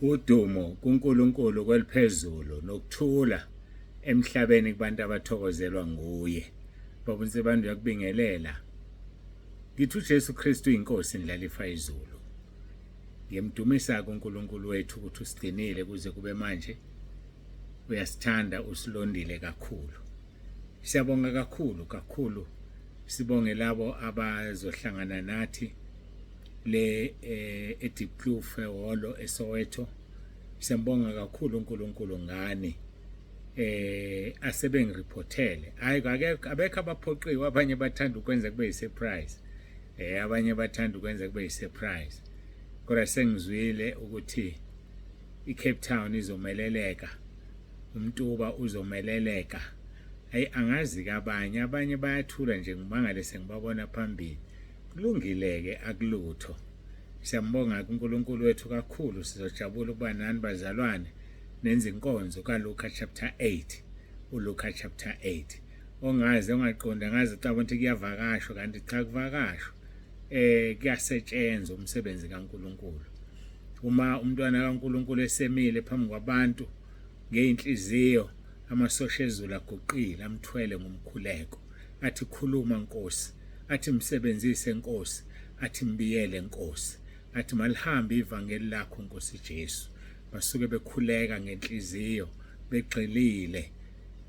Udumo kuNkulunkulu kweliphezulu nokuthula emhlabeni kubantu abathokozelwa nguye. Babonise abantu yakubingelela. Ngithi uJesu Kristu inkosi indlalifa izulu. Ngiyamdumisa kuNkulunkulu wethu ukuthi usigcinile kuze kube manje. Uyasithanda, usilondile kakhulu. Siyabonga kakhulu. Sibonge labo abazohlangana nathi eDeep Kloof ehholo eSoweto. Siyambonga kakhulu uNkulunkulu ngani asebengiripothele. Hayi abekho abaphoqiwe, abanye bathanda ukwenza kube yisurprise. Abanye bathanda ukwenza kube yisurprise. Kodwa sengizwile ukuthi iCape Town izomeleleka, uMtuba uzomeleleka. Hayi angazi abanye bayathula nje ngimangale sengibabona phambili. Kulungile-ke akulutho. Siyambonga kuNkulunkulu wethu kakhulu. Sizojabula ukuba nani bazalwane nenza inkonzo kaLuka chapter 8. uLuka chapter 8. Ongazi ongaqonda ngazi xa ukuthi kuyavakashwa kanti cha kuvakashwa. Kuyasetshenzwa umsebenzi kaNkulunkulu. Uma umntwana kaNkulunkulu esemile phambi kwabantu ngeinhliziyo, amasosha ezulu aguqile amthwele ngomkhuleko. Athi khuluma Nkosi, athi msebenzise Nkosi, athi mbiyele Nkosi, athi malihambe ivangeli lakho Nkosi Jesu. Basuke bekhuleka ngenhliziyo, begxilile,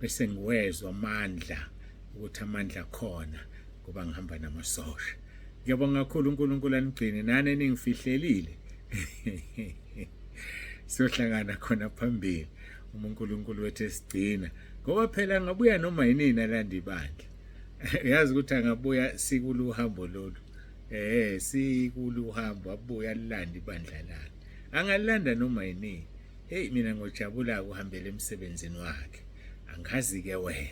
bese ngiwezwa amandla ukuthi amandla khona kuba ngihamba namasosha. Ngiyabonga kakhulu uNkulunkulu anigcine nani eningifihlelile. Siyohlangana khona phambili uNkulunkulu wethu esigcina, ngoba phela ngabuya noma yinini alanda ibandla. Uyazi ukuthi angabuya sikulu uhambo lolu. Sikulu uhambo abuya alanda ibandla lakhe. Angalanda noma yinini. Mina ngojabula ukuhambela emsebenzini wakhe. Angazi ke wena.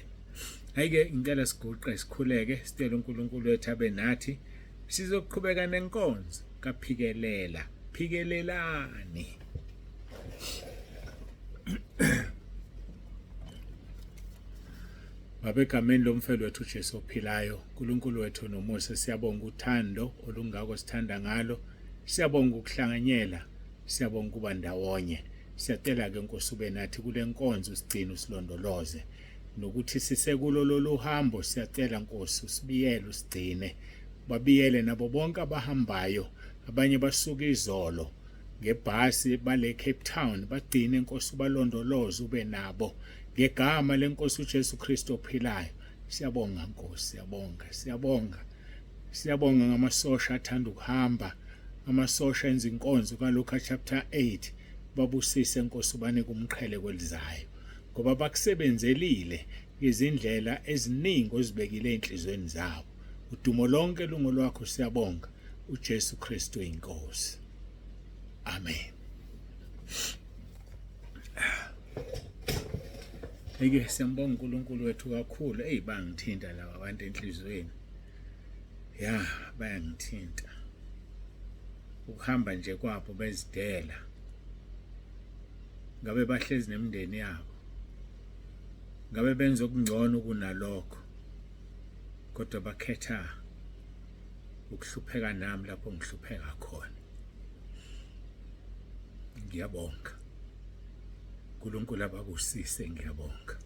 Hayike ngicela siguqe sikhuleke sicela uNkulunkulu wethu abe nathi. Sizoqhubeka nenkonzo kaPhikelela. Phikelelani. Babegameni lomfelo wethu uJesu ophilayo, uNkulunkulu wethu nomusa, siyabonga uthando olungako sithanda ngalo. Siyabonga ukuhlanganyela, siyabonga kuba ndawonye. Siyacela ke Nkosi ube nathi kule nkonzo, usigcine usilondoloze. Nokuthi sisekulo lolu hambo siyacela Nkosi usibiyele usigcine. Babiyele nabo bonke abahambayo, abanye basuka izolo ngebhasi bale Cape Town, bagcine Nkosi ubalondoloze ube nabo. Ngegama leNkosi uJesu Kristu ophilayo, siyabonga Nkosi, siyabonga ngamasosha athanda ukuhamba, amasosha enza inkonzo kaLuka chapter 8. Babusise Nkosi ubanike umqhele kwelizayo, ngoba bakusebenzelile izindlela eziningi ozibekile enhlizweni zabo. Udumo lonke lungo lwakho siyabonga, uJesu Kristu inkosi. Amen. Eke siyambonga uNkulunkulu wethu kakhulu. Bangithinta laba abantu enhlizweni. Bayangithinta. Ukuhamba nje kwabo bezidela. Ngabe bahlezi nemindeni yabo. Ngabe benza okungcono kunalokho. Kodwa bakhetha ukuhlupheka nami lapho ngihlupheka khona. Ngiyabonga. uNkulunkulu ababusise, ngiyabonga.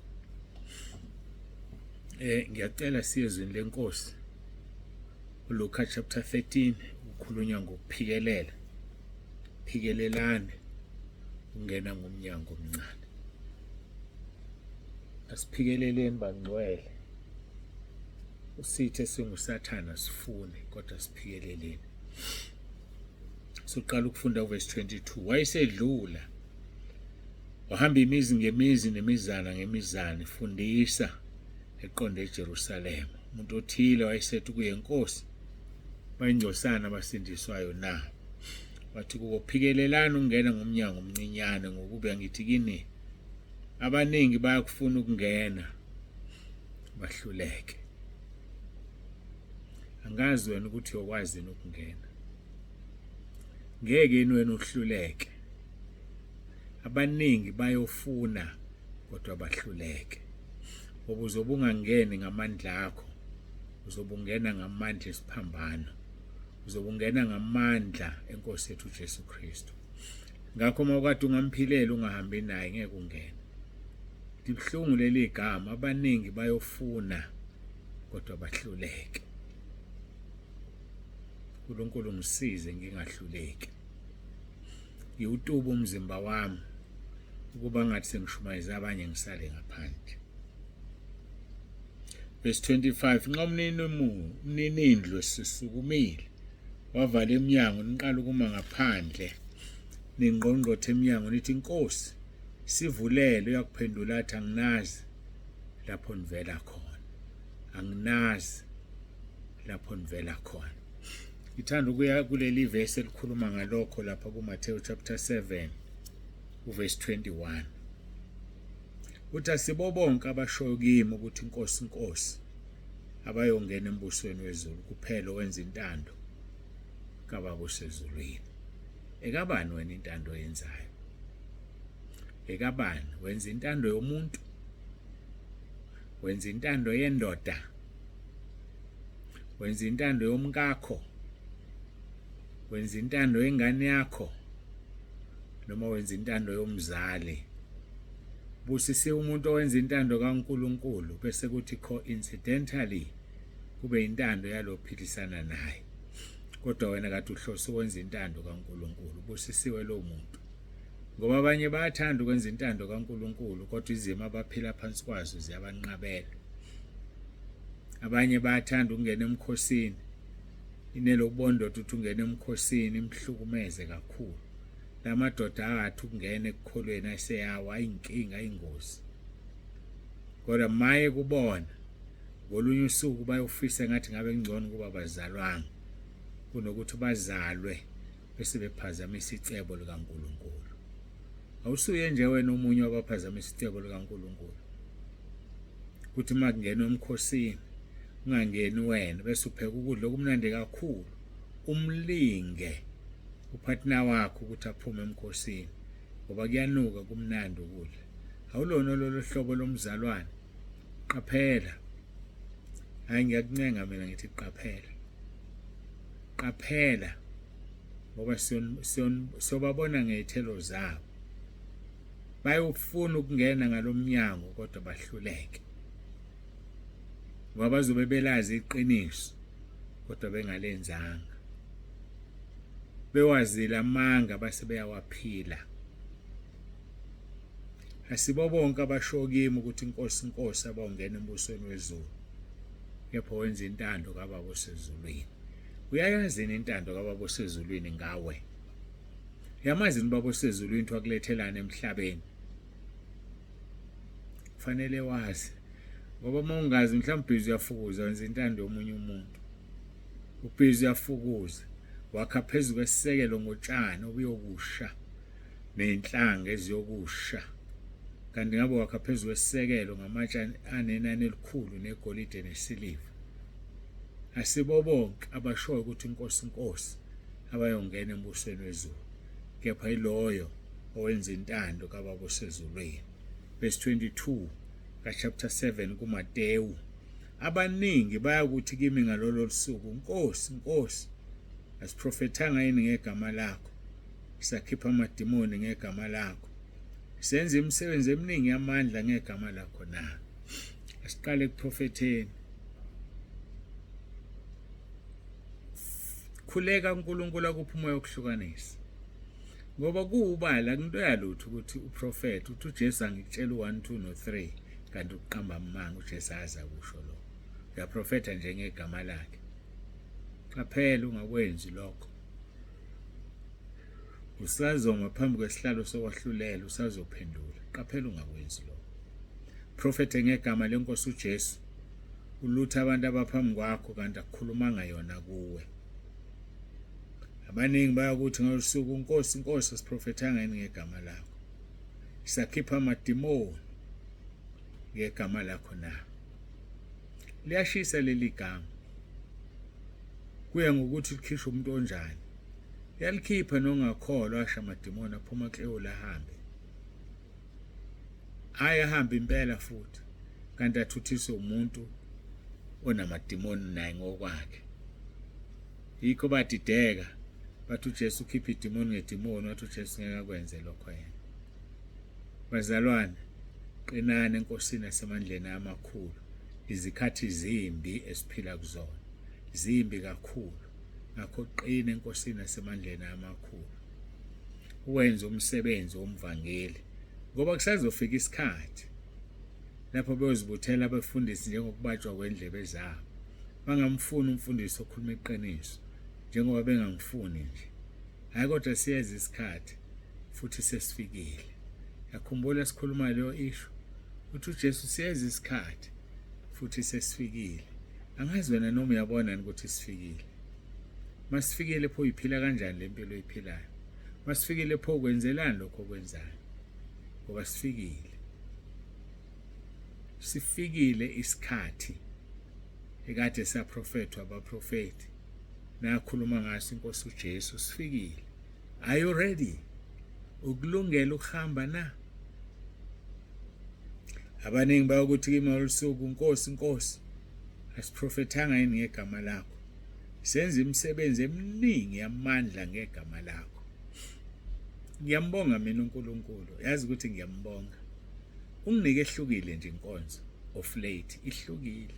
Ngiyacela siyezwini lenkosi. uLuka chapter 13 ukhulunywa ngokuphikelela. Phikelelani ungena ngomnyango omncane. Asiphikeleleni bangcwele. Usithe singusathana sifune kodwa siphikeleleni. Soqala ukufunda uverse 22. Wayesedlula wahamba imizi ngemizi nemizana ngemizana ifundisa eqonde eJerusalema. Umuntu othile wayesethi kuye, Nkosi, bayingcosana abasindiswayo na? Wathi kubo, phikelelani ungena ngomnyango omncinyane, ngokuba ngithi kini abaningi bayakufuna ukungena bahluleke. Angazi wena ukuthi uyakwazi ukungena. Ngeke wena uhluleke. Abaningi bayofuna kodwa bahluleke. Uzobe ungangeni ngamandla akho, uzobe ungena ngamandla esiphambano, uzobe ungena ngamandla eNkosi yethu uJesu Kristu. ngakho mawukade ungamphilela ungahambi naye ngeke ungene. Libhlungu leli gama, abaningi bayofuna kodwa bahluleke. uNkulunkulu ngisize ngingahluleki. Ngiwutuba umzimba wami ukuba ngathi sengishumayeza abanye ngisale ngaphandle. Verse 25, nxa umninindlu sisukumile wavala eminyango niqala ukuma ngaphandle ningqongqothe eminyango nithi Nkosi sivulele, uyakuphendula athi anginazi lapho nivela khona, anginazi lapho nivela khona. Ngithanda ukuya kuleli verse elikhuluma ngalokho lapha kuMathewu chapter 7 uverse 21. Uthi asibo bonke abashoyo kimi ukuthi Nkosi Nkosi abayongena embusweni wezulu kuphela wenza intando kaBaba osezulwini. Ekabani wena intando oyenzayo? Ekabani? Wenza intando yomuntu? Wenza intando yendoda? Wenza intando yomkakho? Wenza intando yengane yakho? Noma wenza intando yomzali? Busise umuntu owenza intando kaNkulunkulu bese kuthi coincidentally kube intando yalophilisana naye. Kodwa wena kade uhlose ukwenza intando kaNkulunkulu, busisiwe lo muntu. Ngoba abanye bayathanda ukwenza intando kaNkulunkulu kodwa izimo abaphila phansi kwazo ziyabanqabela. Abanye bayathanda ukungena emkhosini, inelokubondo ukuthi ungena emkhosini imhlukumeze kakhulu. Lamadoda akathi ukungena ekukholweni aseyawa ayinkinga ayingozi. Kodwa maye kubona ngolunye usuku bayofisa ngathi ngabe ngcono kuba bazalwanga kunokuthi bazalwe bese bephazamisa icebo likaNkulunkulu. Awusuye nje wena umunye wabaphazamisa icebo likaNkulunkulu. Kuthi makungena emkhosini ungangeni wena bese upheka ukudla okumnandi kakhulu umlinge upartner wakho ukuthi aphume emkhosini ngoba kuyanuka kumnandi ukudla. Awulona lolo hlobo lomzalwane. Qaphela. Hayi ngiyakuncenga mina ngithi qaphela. Qaphela ngoba sobabona ngezithelo zabo. Bayofuna ukungena ngalomnyango kodwa bahluleke. Ngoba bazobe belazi iqiniso kodwa bengalenzanga. Bewazile amanga base beyawaphila. Asibo bonke abasho kimi ukuthi Nkosi Nkosi abawungena embusweni wezulu kepha wenza intando kaBaba osezulwini. Uyayazi intando kaBaba osezulwini ngawe? Yamazi uBaba osezulwini wakulethelana emhlabeni. Kufanele wazi ngoba mawungazi mhlawumbe ubhizi uyafukuza wenza intando yomunye umuntu. Ubhizi uyafukuza wakha phezu kwesisekelo ngotshani obuyokusha nenhlanga eziyokusha. Kanti ngabe wakha phezu kwesisekelo ngamatshe anenani elikhulu negolide nesiliva. Asibo bonke abashoyo ukuthi Nkosi Nkosi abayongena embusweni wezulu kepha iloyo owenza intando kaBaba osezulwini. Verse 22 chapter 7 kuMatewu. Abaningi bayakuthi kimi ngalolo suku Nkosi Nkosi asiprofethanga yini ngegama lakho? Sakhipha amadimoni ngegama lakho. Senze imisebenzi eminingi yamandla ngegama lakho na? Asiqale ekuprofetheni. Khuleka uNkulunkulu akuphe umoya wokuhlukanisa. Ngoba kuubala into yalutho ukuthi uprofeti uthi uJesu angitshela u1 2 no 3 kanti uqamba amanga uJesu aza kusho lo. Uyaprofeta nje ngegama lakhe. Qaphela ungakwenzi lokho. Usazoma phambi kwesihlalo sokwahlulela usazophendula. Qaphela ungakwenzi lokho. Profete ngegama lenkosi uJesu ulutha abantu abaphambi kwakho kanti akukhulumanga yona kuwe. Abaningi bayakuthi ngosuku Nkosi Nkosi asiprofethanga yini ngegama lakho? Sakhipha amadimoni ngegama lakho na? Liyashisa leli gama. Kuya ngokuthi likhishwe umuntu onjani. Yalikhipha nongakholwa asha amadimoni aphuma kuleyo ahambe. Ahambe impela futhi kanti athuthiswe umuntu onamadimoni naye ngokwakhe. Yikho badideka bathi uJesu ukhipha idimoni ngedimoni, wathi uJesu ngeke akwenze lokho yena. Bazalwane, qinani enkosini nasemandleni amakhulu. Izikhathi zimbi esiphila kuzona, zimbi kakhulu. Ngakho qina enkosini nasemandleni amakhulu, uwenze umsebenzi womvangeli, ngoba kusazofika isikhathi lapho beyozibuthela abefundisi njengokubatshwa kwendlebe zabo. Bangamfuni umfundisi okhuluma iqiniso njengoba bengangifuni nje. Hayi, kodwa siyeza isikhathi futhi sesifikile. Yakhumbula sikhuluma leyo isho uthi uJesu siyeza isikhathi futhi sesifikile. Angazi wena noma uyabona ukuthi sifikile. Masifikile pho uyiphila kanjani lempilo oyiphilayo? Masifikile pho ukwenzelani lokho okwenzayo? Ngoba sifikile. Sifikile isikhathi ekade saprofethwa abaprofeti nakhuluma ngaso inkosi uJesu. Sifikile. Are you ready? Ukulungela ukuhamba na? Abaningi bayokuthi kimi olusuku, Nkosi, Nkosi, asiprofethanga yini ngegama lakho? Senze imisebenzi eminingi yamandla ngegama lakho. Ngiyambonga mina uNkulunkulu, yazi ukuthi ngiyambonga. Unginike ehlukile nje inkonzo of late, ihlukile.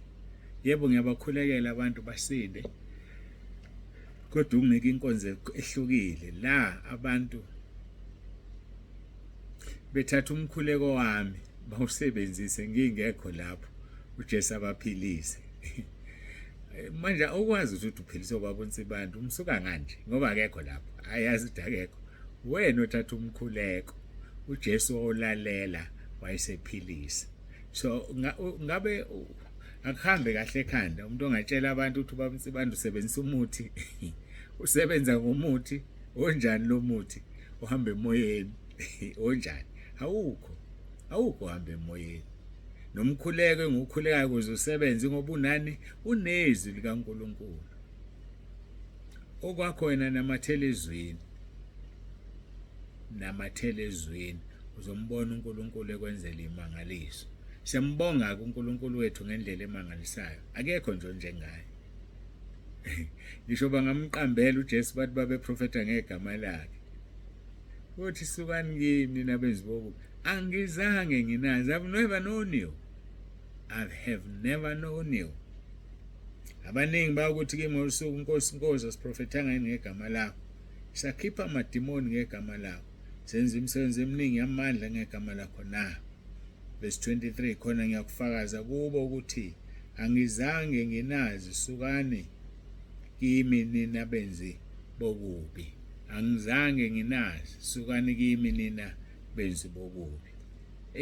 Yebo, ngiyabakhulekela abantu basinde, kodwa unginike inkonzo ehlukile la abantu bethatha umkhuleko wami bawusebenzise ngingekho lapho, uJesu abaphilise. Manje ukwazi ukuthi uphilise obaba uNsibanda umsuka kanje ngoba akekho lapho, ayazi ukuthi akekho. Wena uthatha umkhuleko, uJesu olalela wayesephilisa. So ngabe akuhambe kahle ekhanda umuntu ongatshela abantu ukuthi ubaba uNsibanda usebenzisa umuthi usebenza ngomuthi onjani lo muthi uhamba emoyeni onjani? Awukho uhamba emoyeni. Nomkhuleko engukhulekayo ukuze usebenze ngoba unani, unezwi likaNkulunkulu. Okwakho wena namathelezweni uzombona uNkulunkulu ekwenzela imangaliso. Siyambonga uNkulunkulu wethu ngendlela emangalisayo, akekho nje njengaye. Ngisho bangamqambela uJesu bathi babeprofeta ngegama lakhe, uthi sukani kimi nabenzi bokubi, angizange nginazi. I've never known you. I have never known you. Abaningi bayokuthi kimi olusuku, Nkosi, Nkosi, asiprofethanga yini ngegama lakho? Sakhipha amadimoni ngegama lakho, senza imisebenzi eminingi yamandla ngegama lakho na? Verse 23, khona ngiyakufakaza kubo ukuthi angizange nginazi. Sukani kimi nina benzi bokubi. Angizange nginazi. Sukani kimi nina benzi bokubi.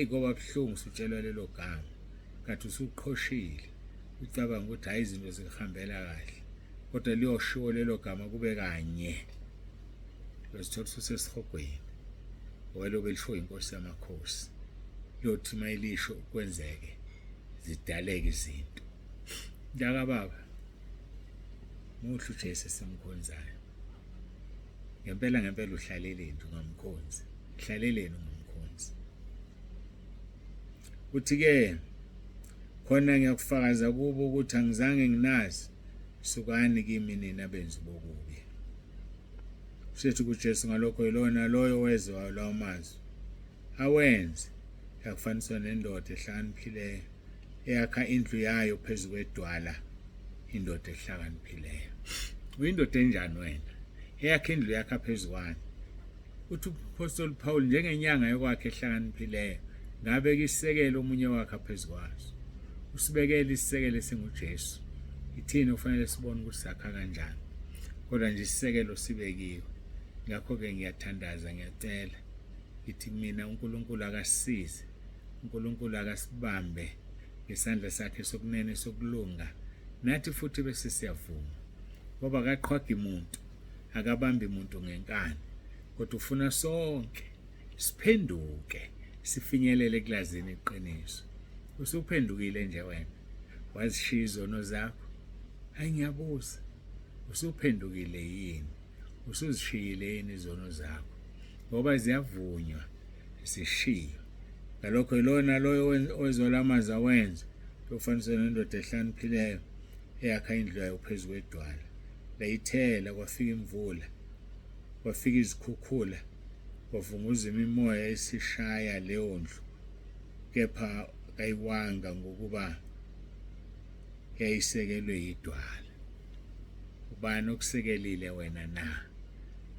Ngoba buhlungu sutshelwa lelo gama, kathi usuqhoshile ucabanga ukuthi hayi izinto zikuhambela kahle, kodwa liyoshiwo lelo gama kube kanye losithola susesihogweni welo belisho inkosi yamakhosi. Lothi mayilisho kwenzeke zidaleke izinto. Ndaka baba, muhle uJesu simkhonzayo. Ngempela uhlaleleni ungamkhonzi. Hlaleleni ungamkhonzi. Uthi-ke khona ngiyakufakaza kubo ukuthi angizange nginazi. Sukani kimi nina benzi bokubi. Sithi kuJesu ngalokho yilona loyo wezwa lawo mazwi awenze, yakufaniswa nendoda ehlakaniphileyo eyakha indlu yayo phezu kwedwala. Indoda ehlakaniphileyo uyindoda enjani wena eyakha indlu yakha phezu kwani? Uthi uPostoli Paul njengenyanga yokwakhe ehlakaniphileyo ngabeka isisekelo omunye wakhe phezu kwaso. Usibekele isisekelo singuJesu. Ithini ufanele sibone ukuthi sakha kanjani, kodwa nje isisekelo sibekiwe. Ngakho-ke ngiyathandaza, ngiyacela ithi mina uNkulunkulu akasisize, uNkulunkulu akasibambe ngesandla sakhe sokunene sokulunga, nathi futhi bese siyavuma, ngoba akaqhwagi umuntu, akabambi umuntu ngenkani, kodwa ufuna sonke siphenduke sifinyelele kulazini iqiniso. Usuphendukile nje wena, wazishiya izono zakho? Hayi, ngiyabuza, usuphendukile yini? Usuzishiyile yini izono zakho? Ngoba ziyavunywa zishiyo. Ngalokho yilona loyo owezolamazi awenza, ufaniswa nendoda ehlakaniphileyo eyakha indlu yayo phezu kwedwala. Layithela kwafika imvula, kwafika izikhukhula kwavunguza imimoya esishaya leyo ndlu, kepha kayiwanga ngokuba yayisekelwe idwala. Ubani okusekelile wena na?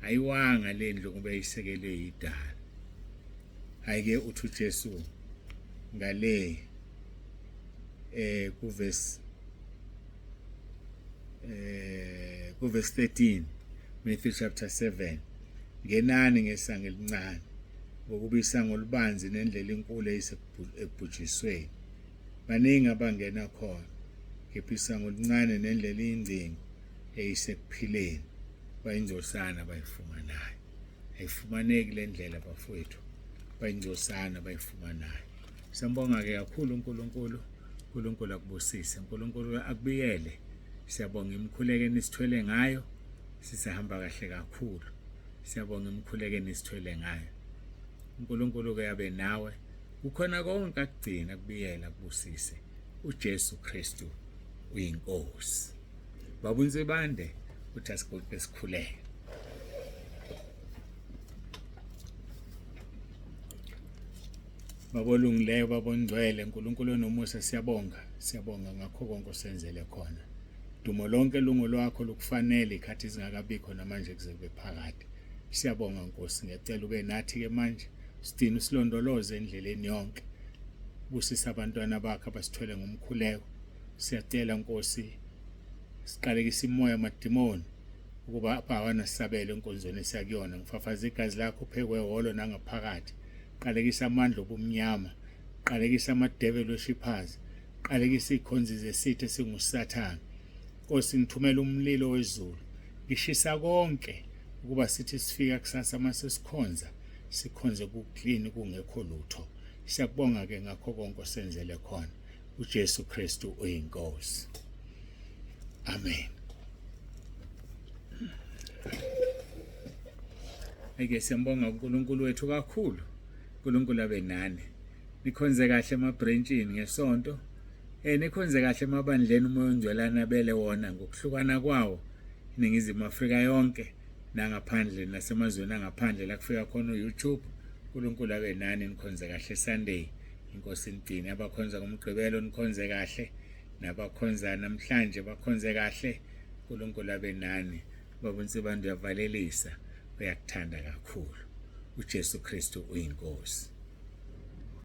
Ayiwanga le ndlu ngoba yayisekelwe idwala. Ayike uthi uJesu ngale kuverse 13 Matthew chapter 7, ngenani ngesango elincane ngokuba isango olubanzi nendlela enkulu eyisebhujisweni, baningi abangena khona, kepha isango elincane nendlela iyingcingo eyisekuphileni bayingcosana bayifumanayo. Ayifumaneki le ndlela bafowethu, bayingcosana bayifumanayo. Siyambonga-ke kakhulu uNkulunkulu akubusise, uNkulunkulu akubiyele. Siyabonga imkhuleko enisithwele ngayo, sisahamba kahle kakhulu. Siyabonga imkhuleko enisithwele ngayo. uNkulunkulu-ke yabe nawe kukhona konke akugcina akubiyela akubusise. uJesu Kristu uyinkosi. Baba uNzibande uthi asiguqe esikhuleke. Baba olungileyo, Baba ongcwele, uNkulunkulu onomusa, siyabonga ngakho konke osenzele khona. Dumo lonke lungu lwakho lukufanele ikhathi zingakabikho namanje kuze phakade. Siyabonga Nkosi, ngiyacela ube nathi-ke manje, sidini usilondoloze endleleni yonke. Busisa abantwana bakho abasithwele ngomkhuleko. Siyacela Nkosi, siqalekise imoya amadimoni ukuba awanasabelo enkonzweni esiyakuyona. Ngifafaza igazi lakho phekwe holo nangaphakathi. Qalekisa amandla obumnyama, qalekisa amadevil woshiphazi, qalekisa ikhonzi zesithe singusathane. Nkosi, ngithumela umlilo wezulu, ngishisa konke ukuba sithi sifika kusasa mase sikhonze kuklini kungekho lutho. Siyakubonga-ke ngakho konke osenzele khona. uJesu Kristu uyinkosi. Amen. Ake siyambonga uNkulunkulu wethu kakhulu. uNkulunkulu abe nani. Nikhonze kahle emabhrentshini ngesonto. Nikhonze kahle emabandleni umoya ongcwelana bele wona ngokuhlukana kwawo. iNingizimu Afrika yonke nangaphandle nasemazweni angaphandle la kufika khona uYouTube. uNkulunkulu abe nani, nikhonze kahle Sunday. Inkosi inigcine. Abakhonza ngomgqibelo nikhonze kahle, nabakhonza namhlanje bakhonze kahle. uNkulunkulu abe nani. Baba uNsibande uyavalelisa, uyakuthanda kakhulu. uJesu Kristu uyinkosi.